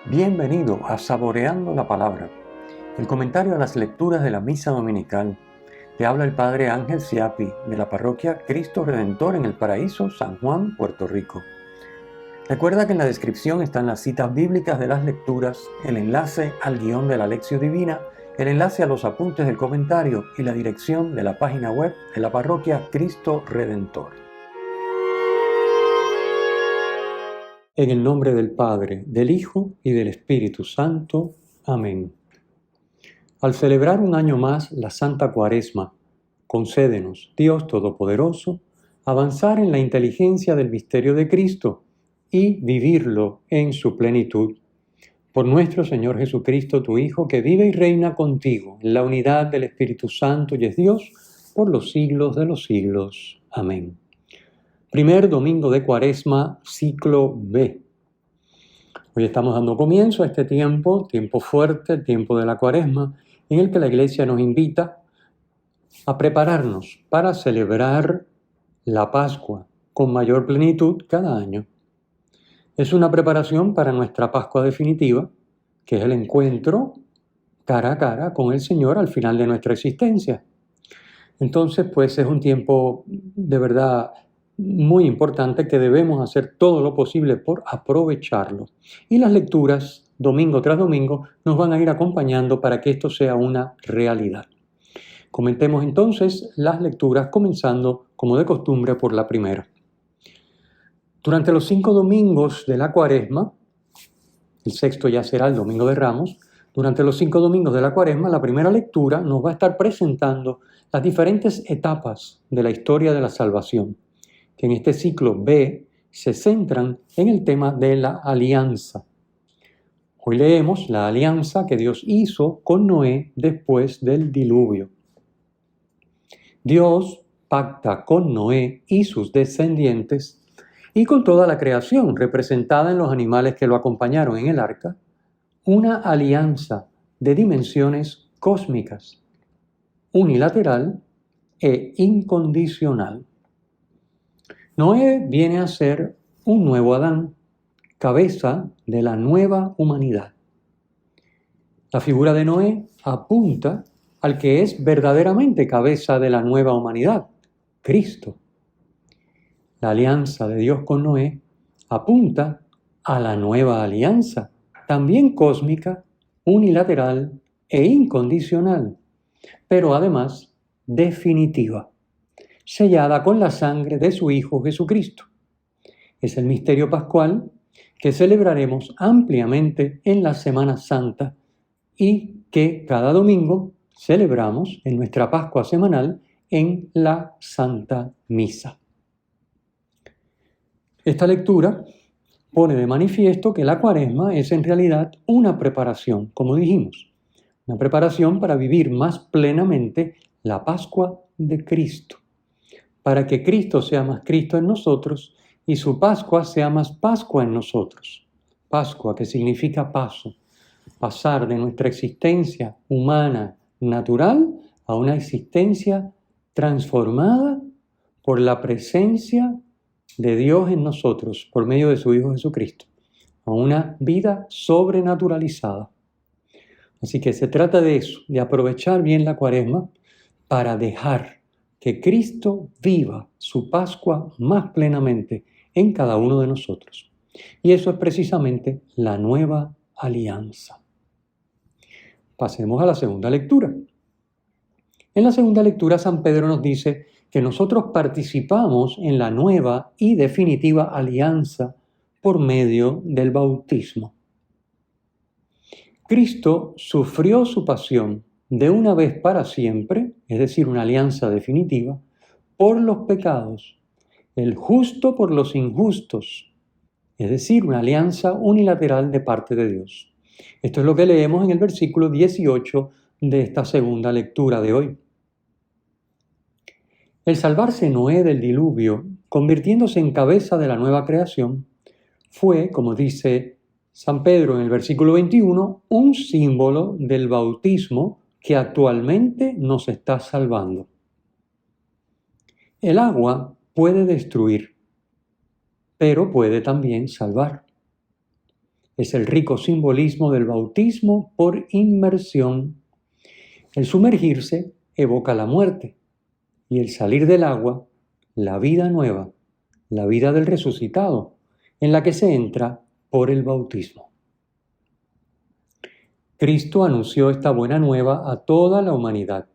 Bienvenido a Saboreando la Palabra, el comentario a las lecturas de la Misa Dominical. Te habla el Padre Ángel Siapi, de la parroquia Cristo Redentor en el Paraíso, San Juan, Puerto Rico. Recuerda que en la descripción están las citas bíblicas de las lecturas, el enlace al guión de la Lección Divina, el enlace a los apuntes del comentario y la dirección de la página web de la parroquia Cristo Redentor. En el nombre del Padre, del Hijo y del Espíritu Santo. Amén. Al celebrar un año más la Santa Cuaresma, concédenos, Dios Todopoderoso, avanzar en la inteligencia del misterio de Cristo y vivirlo en su plenitud. Por nuestro Señor Jesucristo, tu Hijo, que vive y reina contigo en la unidad del Espíritu Santo y es Dios por los siglos de los siglos. Amén. Primer domingo de Cuaresma, ciclo B. Hoy estamos dando comienzo a este tiempo fuerte, el tiempo de la Cuaresma, en el que la Iglesia nos invita a prepararnos para celebrar la Pascua con mayor plenitud cada año. Es una preparación para nuestra Pascua definitiva, que es el encuentro cara a cara con el Señor al final de nuestra existencia. Entonces, pues es un tiempo de verdad muy importante que debemos hacer todo lo posible por aprovecharlo. Y las lecturas, domingo tras domingo, nos van a ir acompañando para que esto sea una realidad. Comentemos entonces las lecturas, comenzando, como de costumbre, por la primera. Durante los 5 domingos de la Cuaresma, el sexto ya será el Domingo de Ramos, durante los 5 domingos de la Cuaresma, la primera lectura nos va a estar presentando las diferentes etapas de la historia de la salvación, que en este ciclo B se centran en el tema de la alianza. Hoy leemos la alianza que Dios hizo con Noé después del diluvio. Dios pacta con Noé y sus descendientes y con toda la creación representada en los animales que lo acompañaron en el arca, una alianza de dimensiones cósmicas, unilateral e incondicional. Noé viene a ser un nuevo Adán, cabeza de la nueva humanidad. La figura de Noé apunta al que es verdaderamente cabeza de la nueva humanidad, Cristo. La alianza de Dios con Noé apunta a la nueva alianza, también cósmica, unilateral e incondicional, pero además definitiva, sellada con la sangre de su Hijo Jesucristo. Es el misterio pascual que celebraremos ampliamente en la Semana Santa y que cada domingo celebramos en nuestra Pascua semanal en la Santa Misa. Esta lectura pone de manifiesto que la Cuaresma es en realidad una preparación, como dijimos, una preparación para vivir más plenamente la Pascua de Cristo, para que Cristo sea más Cristo en nosotros y su Pascua sea más Pascua en nosotros. Pascua, que significa paso, pasar de nuestra existencia humana, natural, a una existencia transformada por la presencia de Dios en nosotros, por medio de su Hijo Jesucristo, a una vida sobrenaturalizada. Así que se trata de eso, de aprovechar bien la Cuaresma para dejar que Cristo viva su Pascua más plenamente en cada uno de nosotros. Y eso es precisamente la nueva alianza. Pasemos a la segunda lectura. En la segunda lectura, San Pedro nos dice que nosotros participamos en la nueva y definitiva alianza por medio del bautismo. Cristo sufrió su pasión de una vez para siempre, es decir, una alianza definitiva, por los pecados, el justo por los injustos, es decir, una alianza unilateral de parte de Dios. Esto es lo que leemos en el versículo 18 de esta segunda lectura de hoy. El salvarse Noé del diluvio, convirtiéndose en cabeza de la nueva creación, fue, como dice San Pedro en el versículo 21, un símbolo del bautismo que actualmente nos está salvando. El agua puede destruir, pero puede también salvar. es el rico simbolismo del bautismo por inmersión. El sumergirse evoca la muerte y el salir del agua, la vida nueva, la vida del resucitado, en la que se entra por el bautismo. Cristo anunció esta buena nueva a toda la humanidad,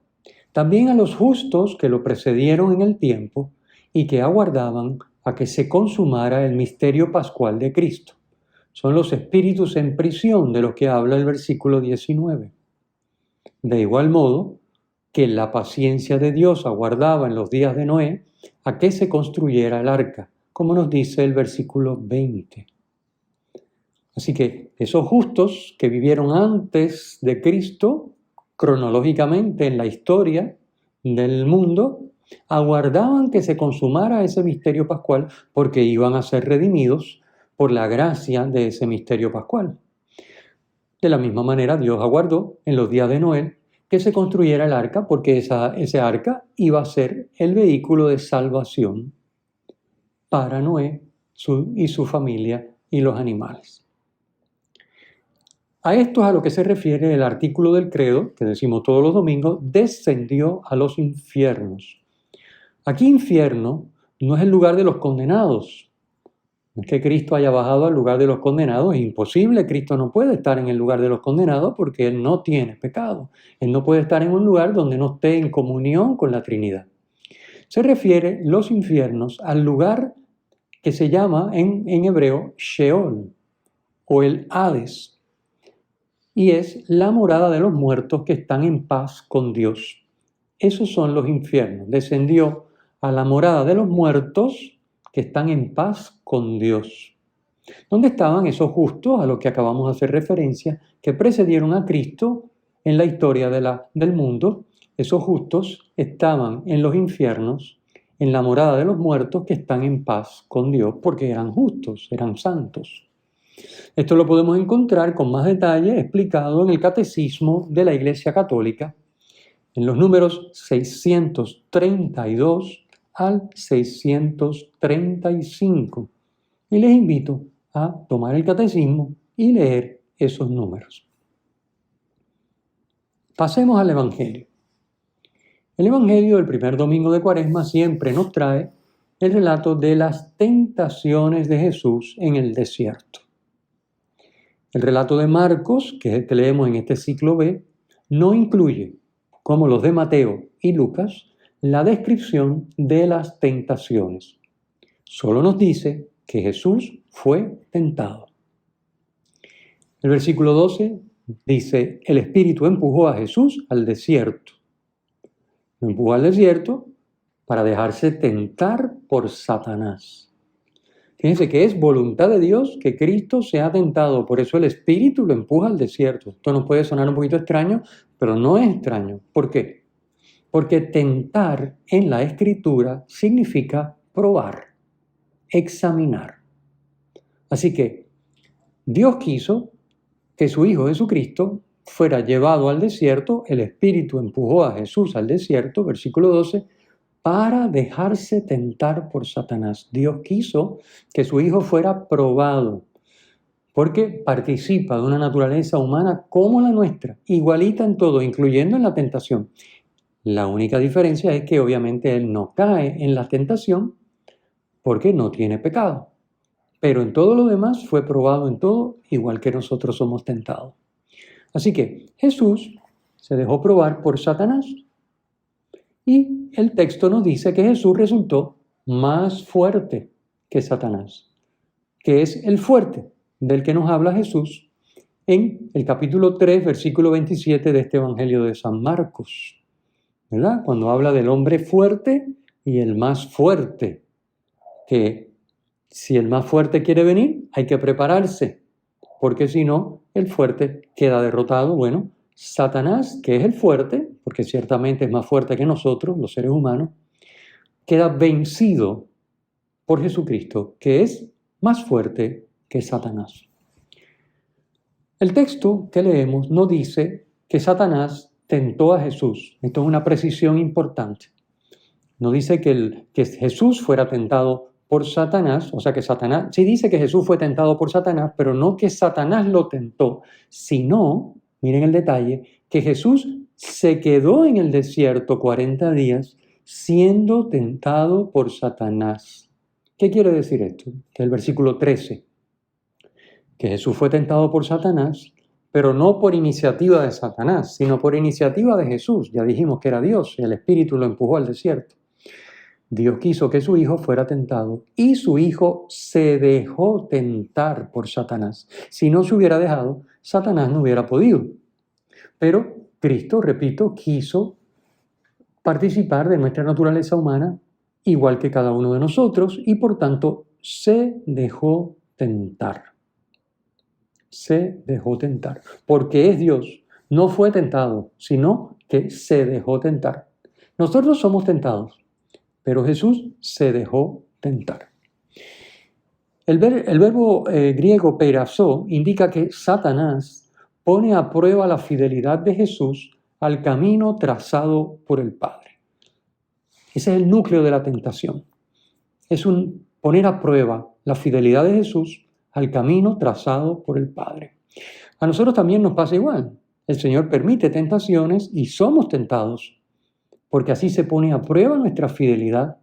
también a los justos que lo precedieron en el tiempo y que aguardaban a que se consumara el misterio pascual de Cristo. Son los espíritus en prisión de los que habla el versículo 19. De igual modo que la paciencia de Dios aguardaba en los días de Noé a que se construyera el arca, como nos dice el versículo 20. Así que esos justos que vivieron antes de Cristo, cronológicamente en la historia del mundo, aguardaban que se consumara ese misterio pascual porque iban a ser redimidos por la gracia de ese misterio pascual. De la misma manera, Dios aguardó en los días de Noé que se construyera el arca porque ese arca iba a ser el vehículo de salvación para Noé y su familia y los animales. A esto es a lo que se refiere el artículo del credo, que decimos todos los domingos, descendió a los infiernos. Aquí infierno no es el lugar de los condenados. No es que Cristo haya bajado al lugar de los condenados, es imposible. Cristo no puede estar en el lugar de los condenados porque Él no tiene pecado. Él no puede estar en un lugar donde no esté en comunión con la Trinidad. Se refiere los infiernos al lugar que se llama en hebreo Sheol o el Hades. Y es la morada de los muertos que están en paz con Dios. Esos son los infiernos. Descendió a la morada de los muertos que están en paz con Dios. ¿Dónde estaban esos justos a los que acabamos de hacer referencia, que precedieron a Cristo en la historia del mundo? Esos justos estaban en los infiernos, en la morada de los muertos que están en paz con Dios, porque eran justos, eran santos. Esto lo podemos encontrar con más detalle explicado en el Catecismo de la Iglesia Católica, en los números 632 al 635. Y les invito a tomar el Catecismo y leer esos números. Pasemos al Evangelio. El Evangelio del primer domingo de Cuaresma siempre nos trae el relato de las tentaciones de Jesús en el desierto. El relato de Marcos, que es el que leemos en este ciclo B, no incluye, como los de Mateo y Lucas, la descripción de las tentaciones. Solo nos dice que Jesús fue tentado. El versículo 12 dice, el Espíritu empujó a Jesús al desierto. Lo empujó al desierto para dejarse tentar por Satanás. Fíjense que es voluntad de Dios que Cristo sea tentado, por eso el Espíritu lo empuja al desierto. Esto nos puede sonar un poquito extraño, pero no es extraño. ¿Por qué? Porque tentar en la Escritura significa probar, examinar. Así que Dios quiso que su Hijo Jesucristo fuera llevado al desierto, el Espíritu empujó a Jesús al desierto, versículo 12, para dejarse tentar por Satanás. Dios quiso que su Hijo fuera probado, porque participa de una naturaleza humana como la nuestra, igualita en todo, incluyendo en la tentación. La única diferencia es que obviamente Él no cae en la tentación porque no tiene pecado. Pero en todo lo demás fue probado en todo, igual que nosotros somos tentados. Así que Jesús se dejó probar por Satanás. Y el texto nos dice que Jesús resultó más fuerte que Satanás, que es el fuerte del que nos habla Jesús en el capítulo 3, versículo 27 de este Evangelio de San Marcos, ¿verdad? Cuando habla del hombre fuerte y el más fuerte, que si el más fuerte quiere venir, hay que prepararse, porque si no, el fuerte queda derrotado. Bueno, Satanás, que es el fuerte, porque ciertamente es más fuerte que nosotros, los seres humanos, queda vencido por Jesucristo, que es más fuerte que Satanás. El texto que leemos no dice que Satanás tentó a Jesús. Esto es una precisión importante. No dice que Jesús fuera tentado por Satanás, o sea que Satanás, sí dice que Jesús fue tentado por Satanás, pero no que Satanás lo tentó, sino, miren el detalle, que Jesús se quedó en el desierto 40 días siendo tentado por Satanás. ¿Qué quiere decir esto? Que el versículo 13, que Jesús fue tentado por Satanás, pero no por iniciativa de Satanás, sino por iniciativa de Jesús. Ya dijimos que era Dios, y el Espíritu lo empujó al desierto. Dios quiso que su Hijo fuera tentado y su Hijo se dejó tentar por Satanás. Si no se hubiera dejado, Satanás no hubiera podido. Pero Cristo, repito, quiso participar de nuestra naturaleza humana igual que cada uno de nosotros y por tanto se dejó tentar. Se dejó tentar. Porque es Dios. No fue tentado, sino que se dejó tentar. Nosotros somos tentados, pero Jesús se dejó tentar. El verbo griego peirazo indica que Satanás pone a prueba la fidelidad de Jesús al camino trazado por el Padre. Ese es el núcleo de la tentación. Es poner a prueba la fidelidad de Jesús al camino trazado por el Padre. A nosotros también nos pasa igual. El Señor permite tentaciones y somos tentados, porque así se pone a prueba nuestra fidelidad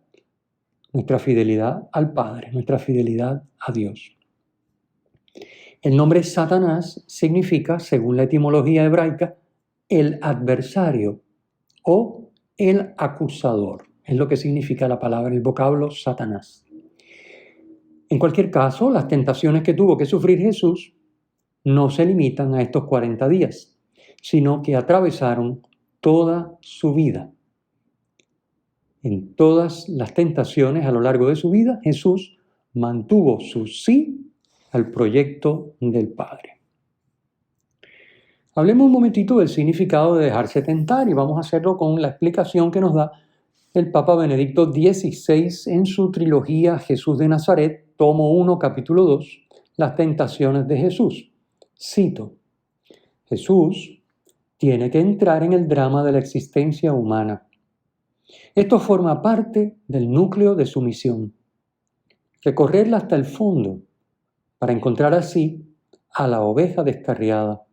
al Padre, nuestra fidelidad a Dios. El nombre Satanás significa, según la etimología hebraica, el adversario o el acusador. Es lo que significa la palabra, el vocablo Satanás. En cualquier caso, las tentaciones que tuvo que sufrir Jesús no se limitan a estos 40 días, sino que atravesaron toda su vida. En todas las tentaciones a lo largo de su vida, Jesús mantuvo su sí al proyecto del Padre. Hablemos un momentito del significado de dejarse tentar y vamos a hacerlo con la explicación que nos da el Papa Benedicto XVI en su trilogía Jesús de Nazaret, tomo 1, capítulo 2, las tentaciones de Jesús. Cito: Jesús tiene que entrar en el drama de la existencia humana. Esto forma parte del núcleo de su misión, recorrerla hasta el fondo para encontrar así a la oveja descarriada,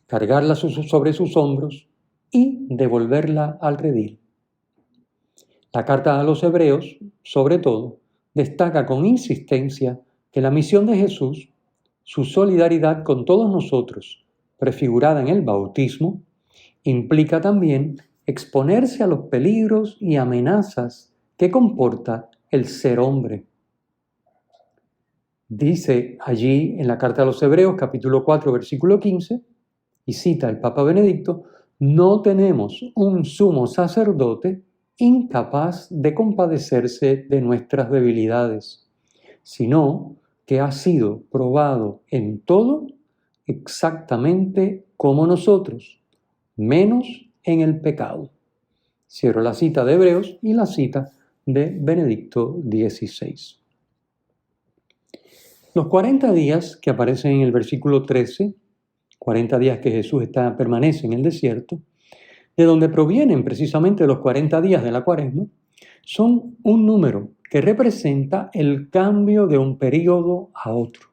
cargarla sobre sus hombros y devolverla al redil. La carta a los Hebreos, sobre todo, destaca con insistencia que la misión de Jesús, su solidaridad con todos nosotros, prefigurada en el bautismo, implica también exponerse a los peligros y amenazas que comporta el ser hombre. Dice allí en la carta a los Hebreos, capítulo 4, versículo 15, y cita el Papa Benedicto: no tenemos un sumo sacerdote incapaz de compadecerse de nuestras debilidades, sino que ha sido probado en todo exactamente como nosotros, menos en el pecado. Cierro la cita de Hebreos y la cita de Benedicto XVI. Los 40 días que aparecen en el versículo 13, 40 días que Jesús permanece en el desierto, de donde provienen precisamente los 40 días de la Cuaresma, son un número que representa el cambio de un periodo a otro.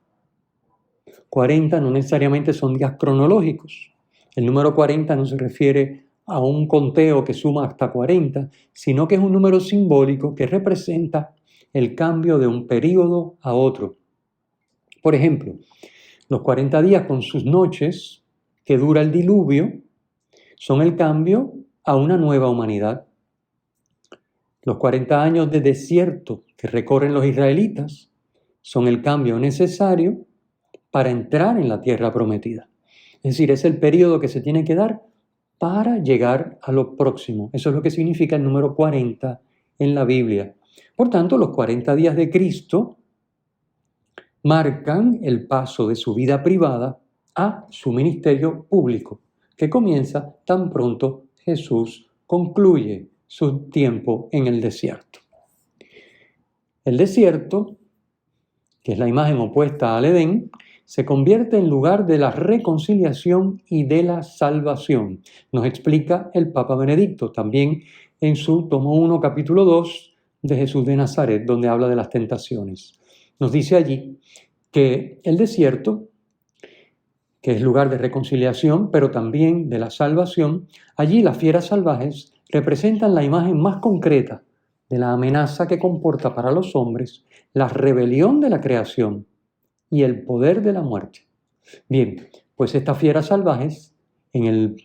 40 no necesariamente son días cronológicos. El número 40 no se refiere a un conteo que suma hasta 40, sino que es un número simbólico que representa el cambio de un periodo a otro. Por ejemplo, los 40 días con sus noches que dura el diluvio son el cambio a una nueva humanidad. Los 40 años de desierto que recorren los israelitas son el cambio necesario para entrar en la tierra prometida. Es decir, es el periodo que se tiene que dar para llegar a lo próximo. Eso es lo que significa el número 40 en la Biblia. Por tanto, los 40 días de Cristo marcan el paso de su vida privada a su ministerio público, que comienza tan pronto Jesús concluye su tiempo en el desierto. El desierto, que es la imagen opuesta al Edén, se convierte en lugar de la reconciliación y de la salvación. Nos explica el Papa Benedicto también en su tomo 1, capítulo 2, de Jesús de Nazaret, donde habla de las tentaciones. Nos dice allí que el desierto, que es lugar de reconciliación, pero también de la salvación, allí las fieras salvajes representan la imagen más concreta de la amenaza que comporta para los hombres la rebelión de la creación y el poder de la muerte. Bien, pues estas fieras salvajes, en el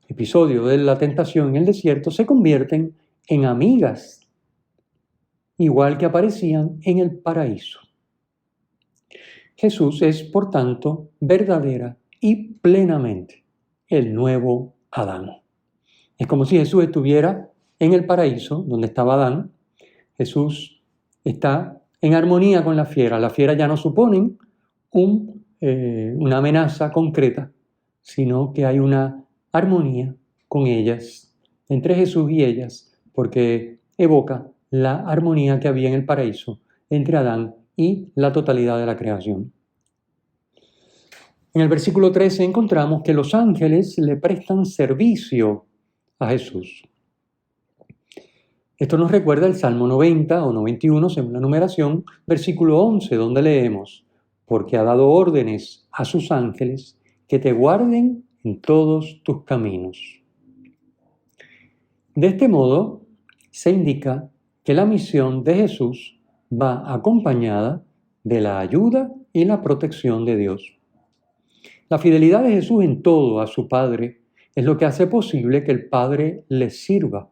episodio de la tentación en el desierto, se convierten en amigas, igual que aparecían en el paraíso. Jesús es, por tanto, verdadera y plenamente el nuevo Adán. Es como si Jesús estuviera en el paraíso, donde estaba Adán. Jesús está en armonía con la fiera. Las fieras ya no suponen una amenaza concreta, sino que hay una armonía con ellas, entre Jesús y ellas, porque evoca la armonía que había en el paraíso entre Adán y la totalidad de la creación. En el versículo 13 encontramos que los ángeles le prestan servicio a Jesús. Esto nos recuerda el Salmo 90 o 91, según la numeración, versículo 11, donde leemos: porque ha dado órdenes a sus ángeles que te guarden en todos tus caminos. De este modo, se indica que la misión de Jesús va acompañada de la ayuda y la protección de Dios. La fidelidad de Jesús en todo a su Padre es lo que hace posible que el Padre le sirva,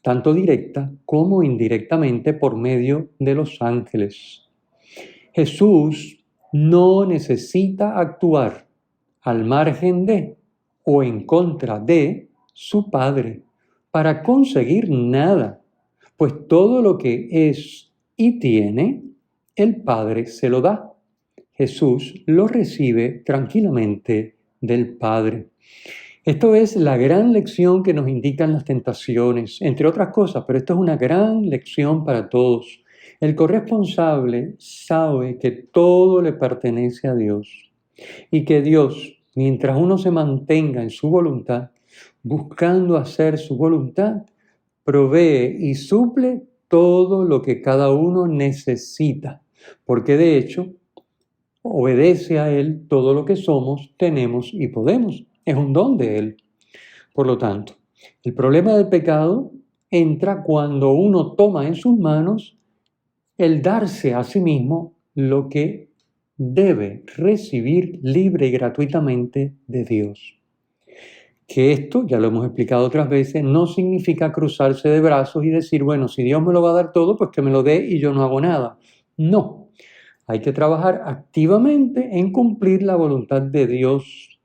tanto directa como indirectamente por medio de los ángeles. Jesús no necesita actuar al margen de o en contra de su Padre para conseguir nada, pues todo lo que es y tiene, el Padre se lo da. Jesús lo recibe tranquilamente del Padre. Esto es la gran lección que nos indican las tentaciones, entre otras cosas, pero esto es una gran lección para todos. El corresponsable sabe que todo le pertenece a Dios y que Dios, mientras uno se mantenga en su voluntad, buscando hacer su voluntad, provee y suple todo lo que cada uno necesita, porque de hecho obedece a Él todo lo que somos, tenemos y podemos. Es un don de Él. Por lo tanto, el problema del pecado entra cuando uno toma en sus manos el darse a sí mismo lo que debe recibir libre y gratuitamente de Dios. Que esto, ya lo hemos explicado otras veces, no significa cruzarse de brazos y decir, bueno, si Dios me lo va a dar todo, pues que me lo dé y yo no hago nada. No. Hay que trabajar activamente en cumplir la voluntad de Dios.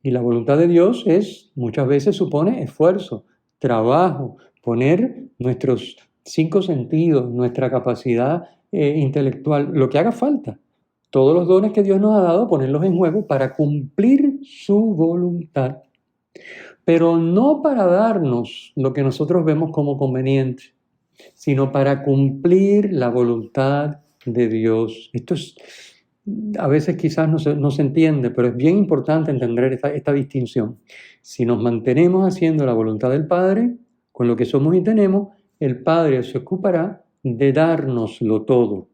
Y la voluntad de Dios muchas veces supone esfuerzo, trabajo, poner nuestros 5 sentidos, nuestra capacidad intelectual, lo que haga falta. Todos los dones que Dios nos ha dado, ponerlos en juego para cumplir su voluntad. Pero no para darnos lo que nosotros vemos como conveniente, sino para cumplir la voluntad de Dios. Esto a veces quizás no se entiende, pero es bien importante entender esta distinción. Si nos mantenemos haciendo la voluntad del Padre, con lo que somos y tenemos, el Padre se ocupará de dárnoslo todo.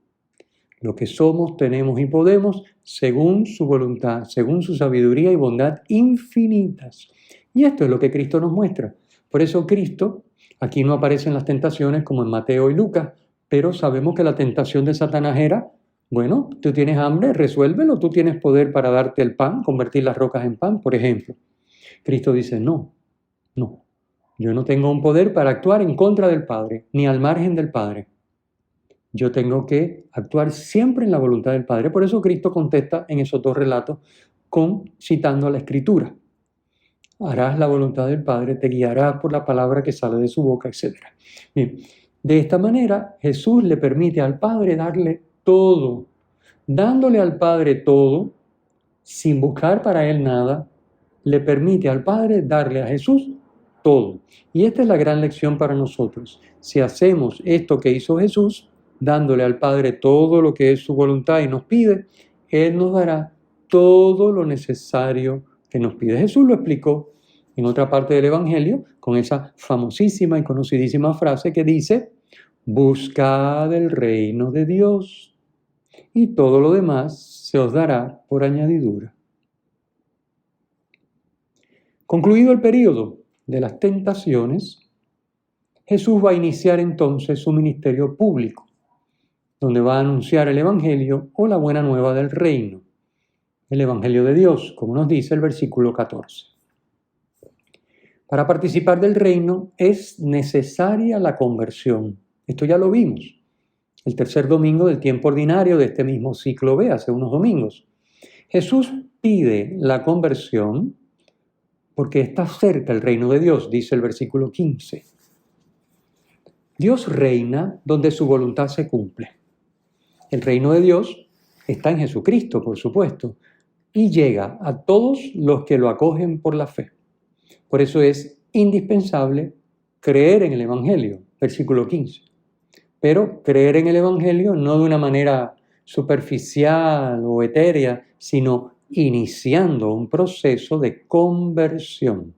Lo que somos, tenemos y podemos, según su voluntad, según su sabiduría y bondad infinitas. Y esto es lo que Cristo nos muestra. Por eso Cristo, aquí no aparecen las tentaciones como en Mateo y Lucas, pero sabemos que la tentación de Satanás era, bueno, tú tienes hambre, resuélvelo, tú tienes poder para darte el pan, convertir las rocas en pan, por ejemplo. Cristo dice, no, yo no tengo un poder para actuar en contra del Padre, ni al margen del Padre. Yo tengo que actuar siempre en la voluntad del Padre. Por eso Cristo contesta en esos 2 relatos citando a la Escritura. Harás la voluntad del Padre, te guiarás por la palabra que sale de su boca, etc. Bien. De esta manera, Jesús le permite al Padre darle todo. Dándole al Padre todo, sin buscar para Él nada, le permite al Padre darle a Jesús todo. Y esta es la gran lección para nosotros. Si hacemos esto que hizo Jesús, dándole al Padre todo lo que es su voluntad y nos pide, Él nos dará todo lo necesario que nos pide. Jesús lo explicó en otra parte del Evangelio con esa famosísima y conocidísima frase que dice, Buscad el reino de Dios y todo lo demás se os dará por añadidura. Concluido el período de las tentaciones, Jesús va a iniciar entonces su ministerio público, donde va a anunciar el Evangelio o la buena nueva del reino, el Evangelio de Dios, como nos dice el versículo 14. Para participar del reino es necesaria la conversión. Esto ya lo vimos el tercer domingo del tiempo ordinario de este mismo ciclo B, hace unos domingos. Jesús pide la conversión porque está cerca el reino de Dios, dice el versículo 15. Dios reina donde su voluntad se cumple. El reino de Dios está en Jesucristo, por supuesto, y llega a todos los que lo acogen por la fe. Por eso es indispensable creer en el Evangelio, versículo 15. Pero creer en el Evangelio no de una manera superficial o etérea, sino iniciando un proceso de conversión,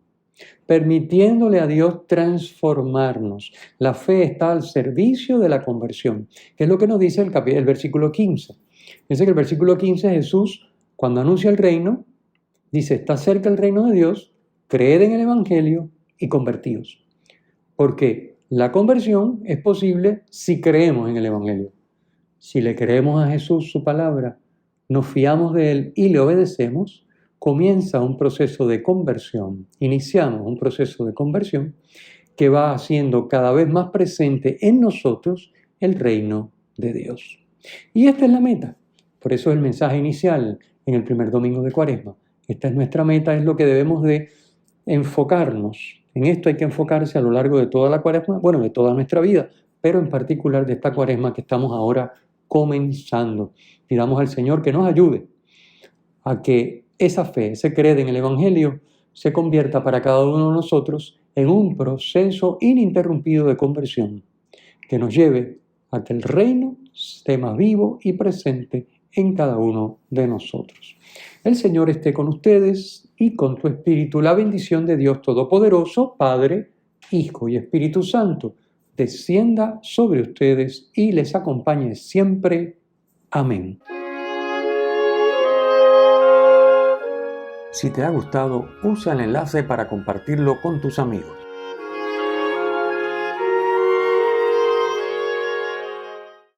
permitiéndole a Dios transformarnos. La fe está al servicio de la conversión, que es lo que nos dice el versículo 15. Dice que el versículo 15 Jesús, cuando anuncia el reino, dice, está cerca el reino de Dios, creed en el Evangelio y convertíos. Porque la conversión es posible si creemos en el Evangelio. Si le creemos a Jesús su palabra, nos fiamos de Él y le obedecemos, comienza un proceso de conversión, iniciamos un proceso de conversión que va haciendo cada vez más presente en nosotros el reino de Dios. Y esta es la meta. Por eso el mensaje inicial en el primer domingo de Cuaresma. Esta es nuestra meta, es lo que debemos de enfocarnos. En esto hay que enfocarse a lo largo de toda la Cuaresma, bueno, de toda nuestra vida, pero en particular de esta Cuaresma que estamos ahora comenzando. Pidamos al Señor que nos ayude a que esa fe, ese creer en el Evangelio, se convierta para cada uno de nosotros en un proceso ininterrumpido de conversión que nos lleve a que el reino esté más vivo y presente en cada uno de nosotros. El Señor esté con ustedes y con tu espíritu. La bendición de Dios Todopoderoso, Padre, Hijo y Espíritu Santo, descienda sobre ustedes y les acompañe siempre. Amén. Si te ha gustado, usa el enlace para compartirlo con tus amigos.